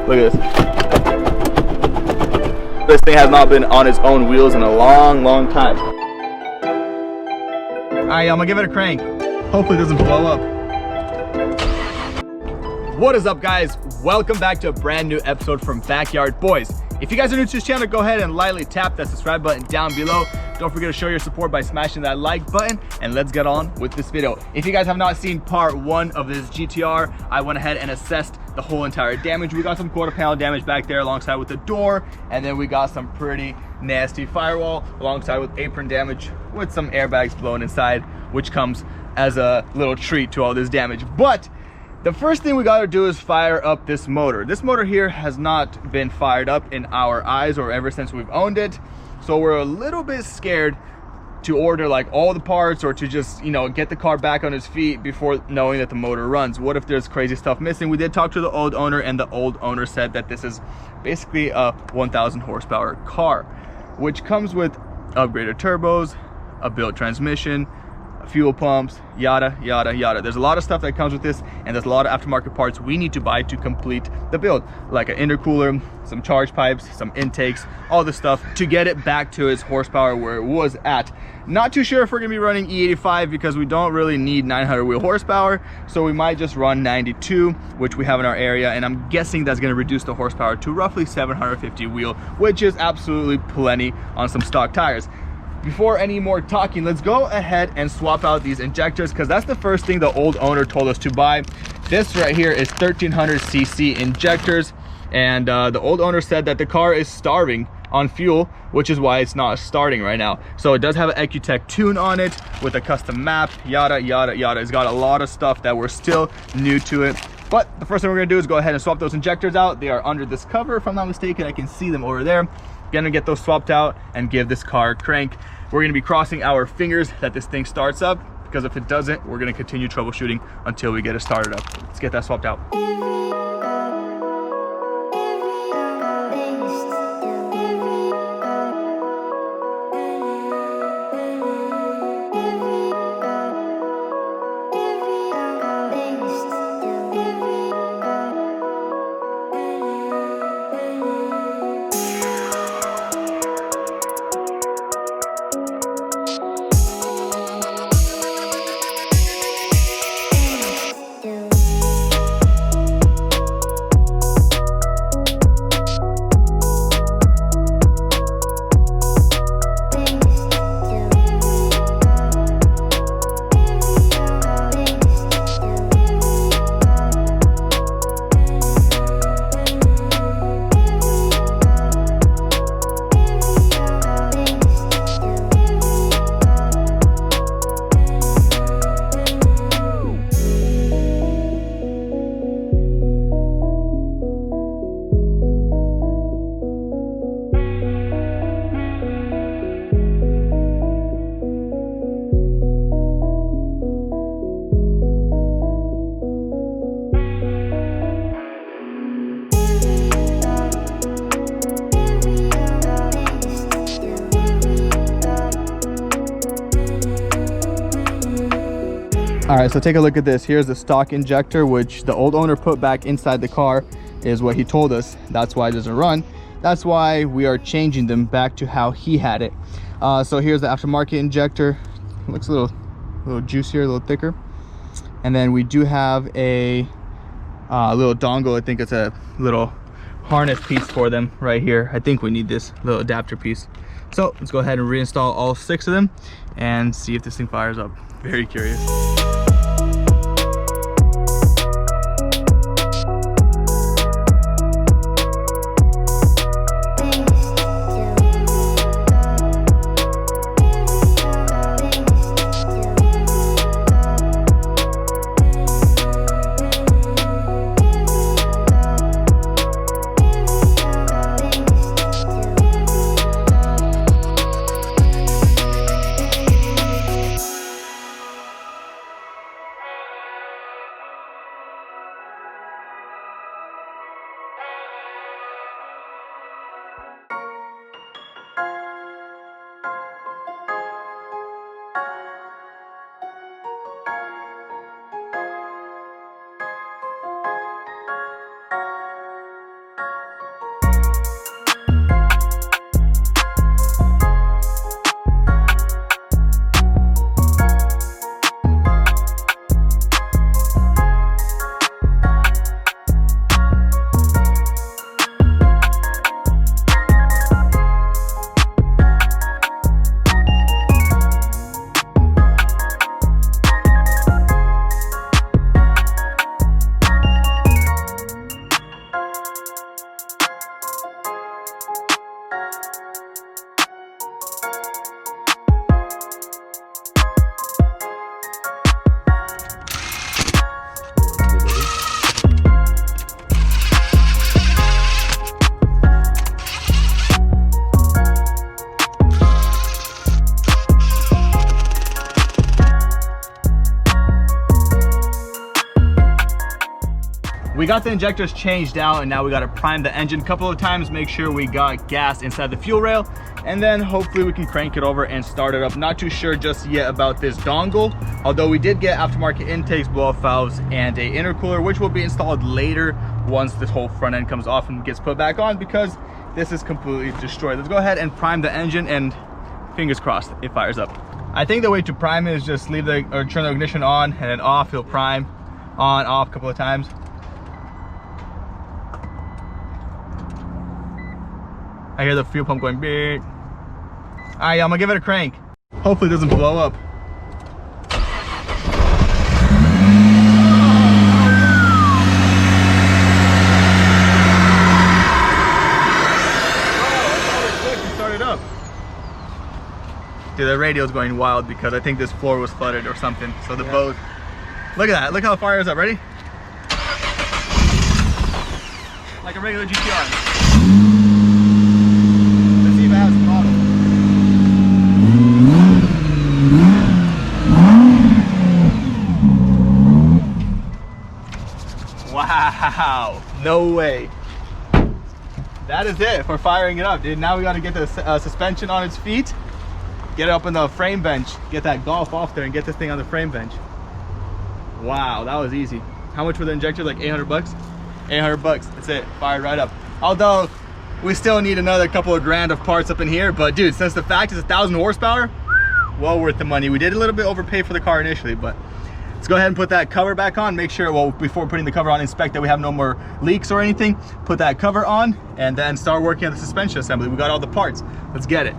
Look at this. This thing has not been on its own wheels in a long time. Alright, I'm gonna give it a crank. Hopefully it doesn't blow up. What is up, guys? Welcome back to a brand new episode from Backyard Boys. If you guys are new to this channel, go ahead and lightly tap that subscribe button down below. Don't forget to show your support by smashing that like button, and let's get on with this video. If you guys have not seen part 1 of this GTR, I went ahead and assessed the whole entire damage. We got some quarter panel damage back there alongside with the door, and then we got some pretty nasty firewall alongside with apron damage with some airbags blown inside, which comes as a little treat to all this damage. But the first thing we gotta do is fire up this motor. This motor here has not been fired up in our eyes or ever since we've owned it. So we're a little bit scared to order like all the parts or to just, you know, get the car back on its feet before knowing that the motor runs. What if there's crazy stuff missing? We did talk to the old owner, and the old owner said that this is basically a 1,000 horsepower car, which comes with upgraded turbos, a built transmission, fuel pumps, yada yada yada. There's a lot of stuff that comes with this, and there's a lot of aftermarket parts we need to buy to complete the build, like an intercooler, some charge pipes, some intakes, all this stuff to get it back to its horsepower where it was at. Not too sure if we're gonna be running E85 because we don't really need 900 wheel horsepower, so we might just run 92, which we have in our area, and I'm guessing that's gonna reduce the horsepower to roughly 750 wheel, which is absolutely plenty on some stock tires. Before any more talking, let's go ahead and swap out these injectors, because that's the first thing the old owner told us to buy. This right here is 1300 cc injectors, and the old owner said that the car is starving on fuel, which is why it's not starting right now. So it does have an EcuTech tune on it with a custom map, yada yada yada. It's got a lot of stuff that we're still new to it. But the first thing we're gonna do is go ahead and swap those injectors out. They are under this cover, if I'm not mistaken. I can see them over there. Gonna get those swapped out and give this car a crank. We're gonna be crossing our fingers that this thing starts up, because if it doesn't, we're gonna continue troubleshooting until we get it started up. Let's get that swapped out. All right, so take a look at this. Here's the stock injector, which the old owner put back inside the car, is what he told us. That's why it doesn't run. That's why we are changing them back to how he had it. So here's the aftermarket injector. It looks a little juicier, a little thicker. And then we do have a little dongle. I think it's a little harness piece for them right here. I think we need this little adapter piece. So let's go ahead and reinstall all 6 of them and see if this thing fires up. Very curious. We got the injectors changed out, and now we got to prime the engine a couple of times, make sure we got gas inside the fuel rail, and then hopefully we can crank it over and start it up. Not too sure just yet about this dongle, although we did get aftermarket intakes, blow-off valves, and a intercooler, which will be installed later once this whole front end comes off and gets put back on, because this is completely destroyed. Let's go ahead and prime the engine, and fingers crossed it fires up. I think the way to prime it is just leave the, or turn the ignition on and then off. He'll prime, on, off a couple of times. I hear the fuel pump going beep. All right, I'm gonna give it a crank. Hopefully it doesn't blow up. Dude, the radio's going wild because I think this floor was flooded or something. So the boat, look at that. Look how it fires up. Ready? Like a regular GTR. Let's see if it has throttle. Wow, no way. That is it for firing it up, dude. Now we got to get the suspension on its feet. Get it up in the frame bench, get that Golf off there and get this thing on the frame bench. Wow, that was easy. How much for the injector? Like 800 bucks? 800 bucks, that's it, fired right up. Although, we still need another couple of grand of parts up in here, but dude, since the fact is 1,000 horsepower, well worth the money. We did a little bit overpay for the car initially, but let's go ahead and put that cover back on. Make sure, well, before putting the cover on, inspect that we have no more leaks or anything. Put that cover on, and then start working on the suspension assembly. We got all the parts, let's get it.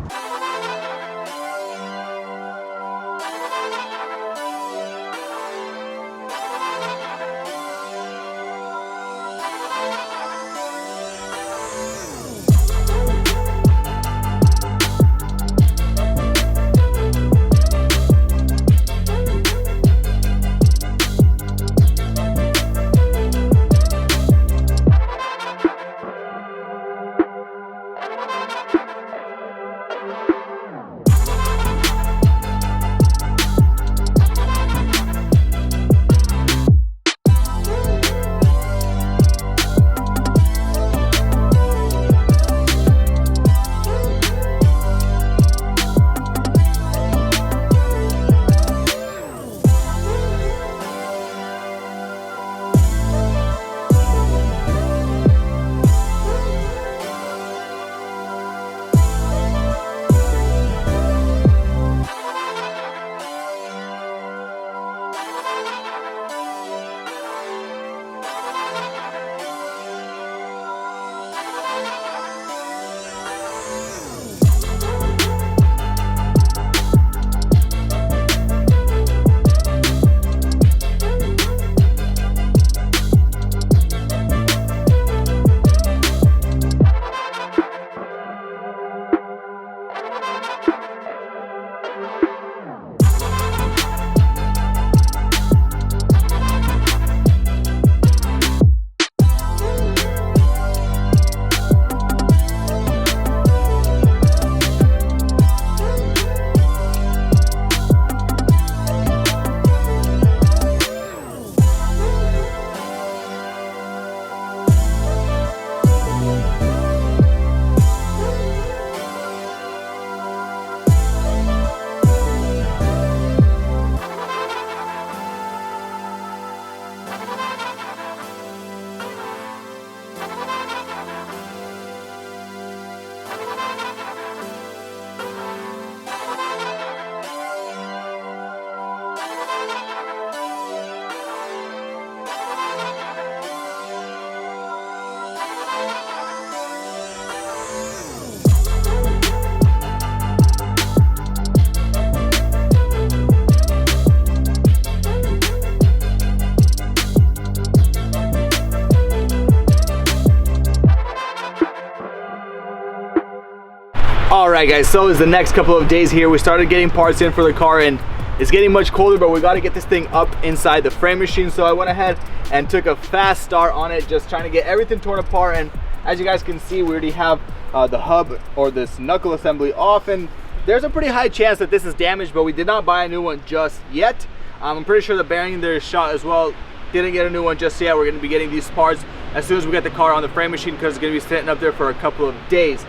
Alright guys, so it's the next couple of days here. We started getting parts in for the car and it's getting much colder, but we got to get this thing up inside the frame machine. So I went ahead and took a fast start on it, just trying to get everything torn apart. And as you guys can see, we already have the hub or this knuckle assembly off, and there's a pretty high chance that this is damaged, but we did not buy a new one just yet. I'm pretty sure the bearing in there is shot as well. Didn't get a new one just yet. We're gonna be getting these parts as soon as we get the car on the frame machine, because it's gonna be sitting up there for a couple of days.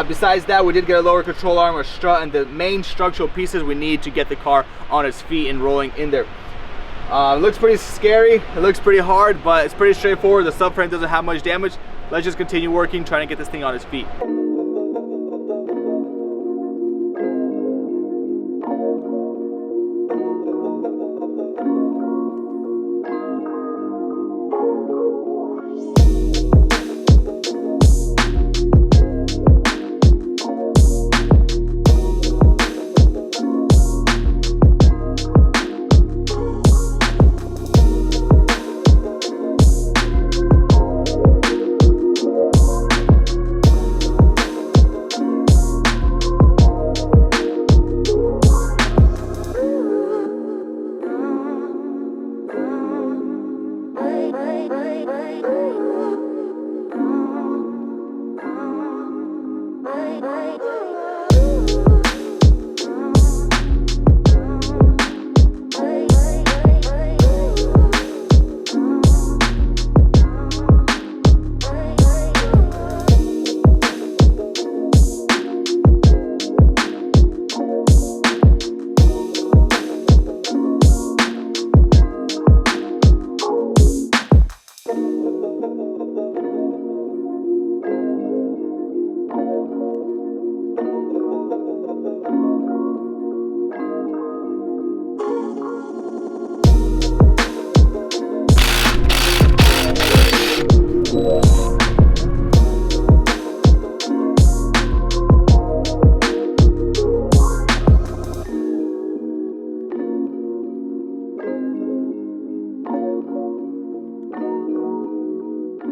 Besides that, we did get a lower control arm, a strut, and the main structural pieces we need to get the car on its feet and rolling in there. It looks pretty scary, it looks pretty hard, but it's pretty straightforward. The subframe doesn't have much damage. Let's just continue working, trying to get this thing on its feet.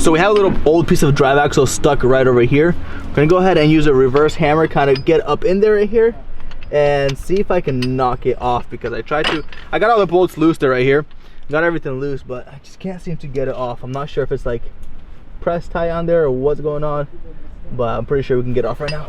So we have a little old piece of drive axle stuck right over here. I'm gonna go ahead and use a reverse hammer, kind of get up in there right here and see if I can knock it off, because I got all the bolts loose there right here. Got everything loose, but I just can't seem to get it off. I'm not sure if it's like press tie on there or what's going on, but I'm pretty sure we can get it off right now.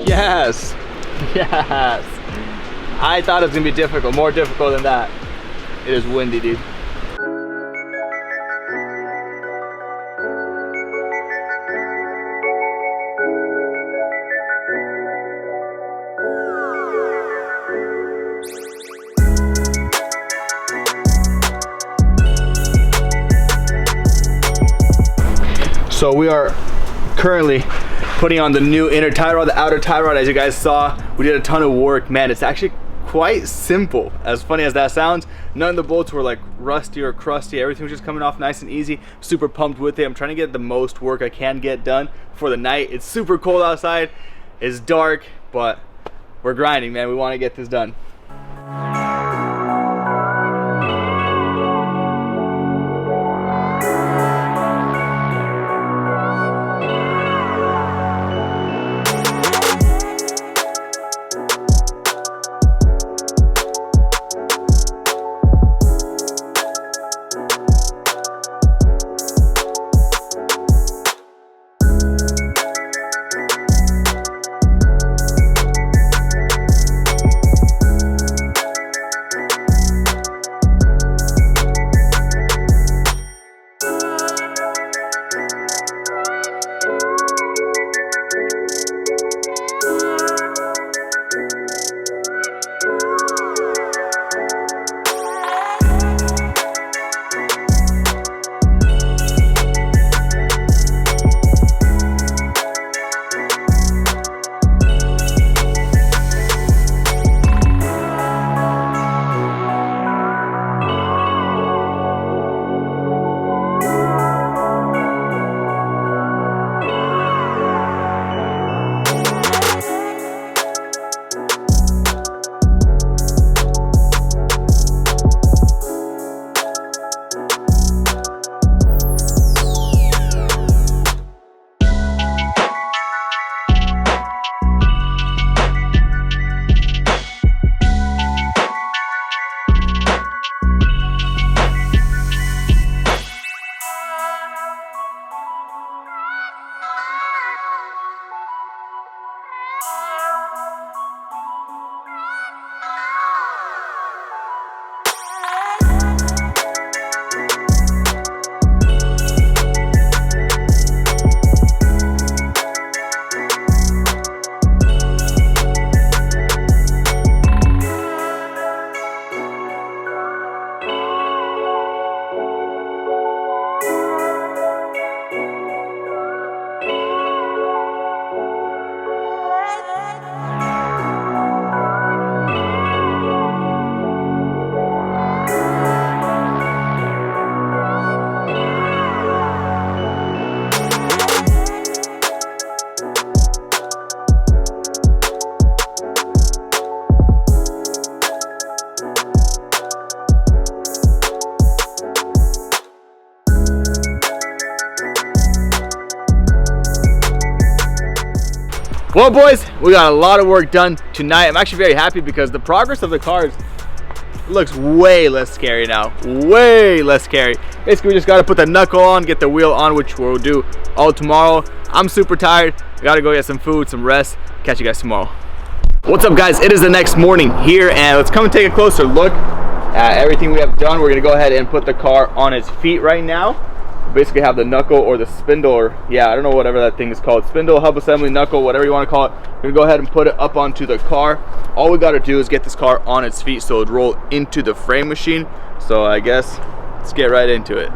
Yes, yes. I thought it was gonna be difficult, more difficult than that. It is windy, dude. So we are currently putting on the new inner tie rod, the outer tie rod. As you guys saw, we did a ton of work. Man, it's actually quite simple, as funny as that sounds. None of the bolts were like rusty or crusty. Everything was just coming off nice and easy. Super pumped with it. I'm trying to get the most work I can get done for the night. It's super cold outside, it's dark, but we're grinding, man. We want to get this done. Well, boys, we got a lot of work done tonight. I'm actually very happy because the progress of the cars looks way less scary now. Way less scary. Basically, we just got to put the knuckle on, get the wheel on, which we'll do all tomorrow. I'm super tired. I got to go get some food, some rest. Catch you guys tomorrow. What's up, guys? It is the next morning here, and let's come and take a closer look at everything we have done. We're going to go ahead and put the car on its feet right now. Basically have the knuckle or the spindle, or yeah, I don't know, whatever that thing is called, spindle, hub assembly, knuckle, whatever you want to call it. We're gonna go ahead and put it up onto the car. All we got to do is get this car on its feet so it'd roll into the frame machine. So I guess let's get right into it.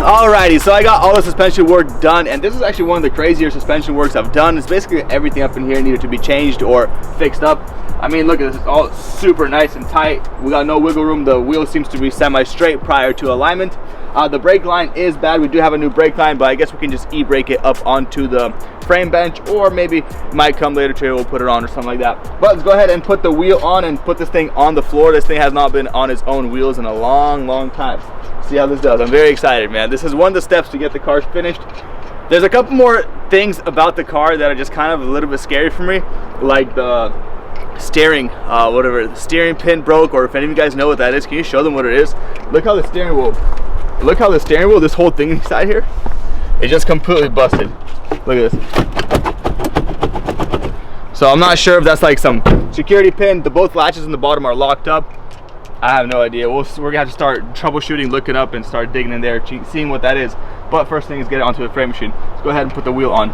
Alrighty, so I got all the suspension work done, and this is actually one of the crazier suspension works I've done. It's basically everything up in here needed to be changed or fixed up. I mean, look at this, it's all super nice and tight. We got no wiggle room. The wheel seems to be semi-straight prior to alignment. The brake line is bad. We do have a new brake line, but I guess we can just e-brake it up onto the frame bench, or maybe it might come later today, we'll put it on or something like that. But let's go ahead and put the wheel on and put this thing on the floor. This thing has not been on its own wheels in a long time. See how this does. I'm very excited, man. This is one of the steps to get the car finished. There's a couple more things about the car that are just kind of a little bit scary for me, like the steering, whatever, the steering pin broke, or if any of you guys know what that is, can you show them what it is? Look how the steering wheel, this whole thing inside here, it just completely busted. Look at this. So I'm not sure if that's like some security pin. The both latches in the bottom are locked up. I have no idea. We're gonna have to start troubleshooting, looking up, and start digging in there, seeing what that is. But first thing is get it onto the frame machine. Let's go ahead and put the wheel on.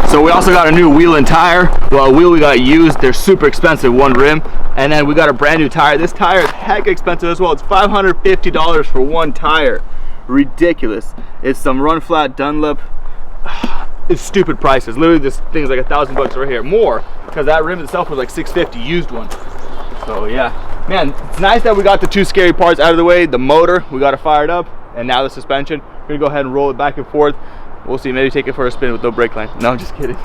So we also got a new wheel and tire. Well, a wheel we got used, they're super expensive, one rim. And then we got a brand new tire. This tire is heck expensive as well. It's $550 for one tire. Ridiculous. It's some run flat Dunlop. It's stupid prices. Literally this thing is like $1,000 right here. More, because that rim itself was like $650, used one. So yeah, man, it's nice that we got the two scary parts out of the way. The motor, we got it fired up, and now the suspension. We're gonna go ahead and roll it back and forth. We'll see, maybe take it for a spin with no brake line. No, I'm just kidding.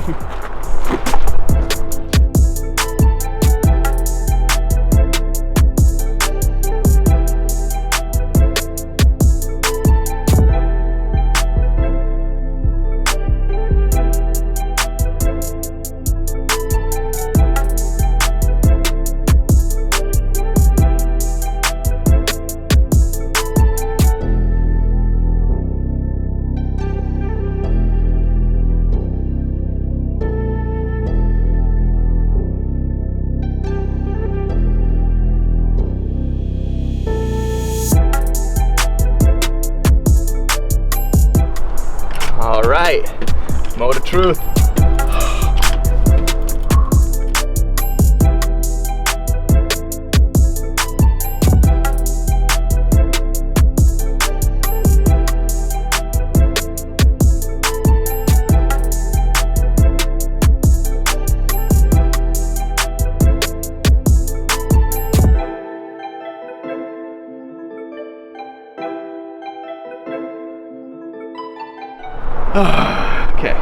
All right, moment of truth. Okay.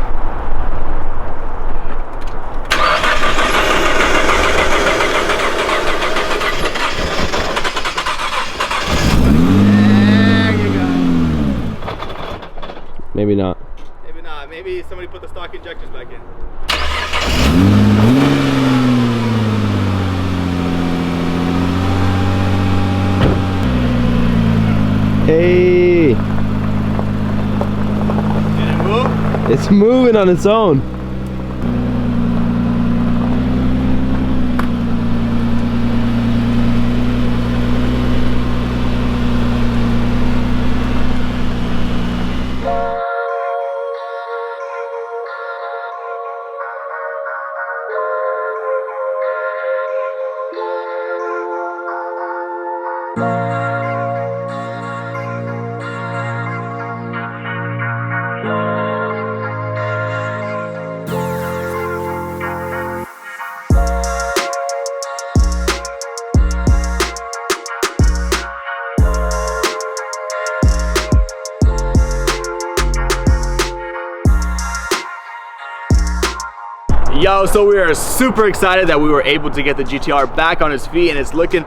There you go. Maybe not. Maybe not. Maybe somebody put the stock injectors back in. Hey! Did it move? It's moving on its own. Yo, so we are super excited that we were able to get the GTR back on its feet, and it's looking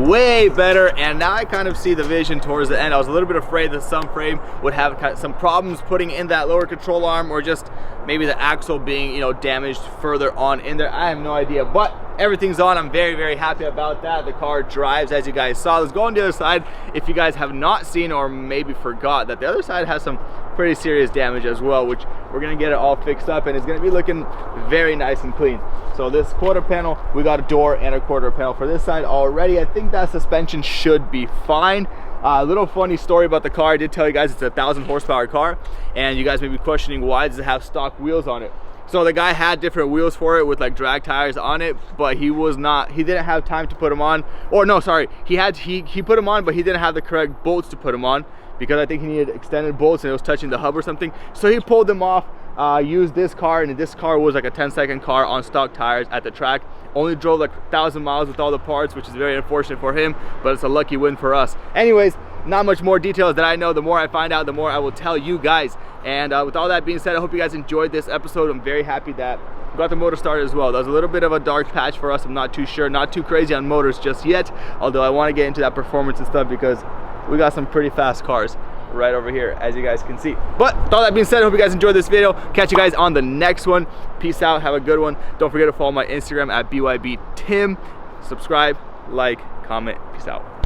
way better. And now I kind of see the vision towards the end. I was a little bit afraid that some frame would have some problems putting in that lower control arm, or just maybe the axle being, you know, damaged further on in there. I have no idea, but everything's on. I'm very, very happy about that. The car drives, as you guys saw. Let's go on the other side. If you guys have not seen or maybe forgot, that the other side has some pretty serious damage as well, which we're gonna get it all fixed up, and it's gonna be looking very nice and clean. So this quarter panel, we got a door and a quarter panel for this side already. I think that suspension should be fine. A little funny story about the car. I did tell you guys it's a 1,000 horsepower car, and you guys may be questioning why does it have stock wheels on it. So the guy had different wheels for it with like drag tires on it, but he didn't have time to put them on. Or no, sorry, he put them on, but he didn't have the correct bolts to put them on, because I think he needed extended bolts and it was touching the hub or something. So he pulled them off, used this car, and this car was like a 10-second car on stock tires at the track. Only drove like 1,000 miles with all the parts, which is very unfortunate for him, but it's a lucky win for us. Anyways, not much more details that I know. The more I find out, the more I will tell you guys. And with all that being said, I hope you guys enjoyed this episode. I'm very happy that we got the motor started as well. That was a little bit of a dark patch for us. I'm not too sure, not too crazy on motors just yet, although I want to get into that performance and stuff, because we got some pretty fast cars right over here, as you guys can see. But with all that being said, I hope you guys enjoyed this video. Catch you guys on the next one. Peace out, have a good one. Don't forget to follow my Instagram at BYBTim. Subscribe, like, comment. Peace out.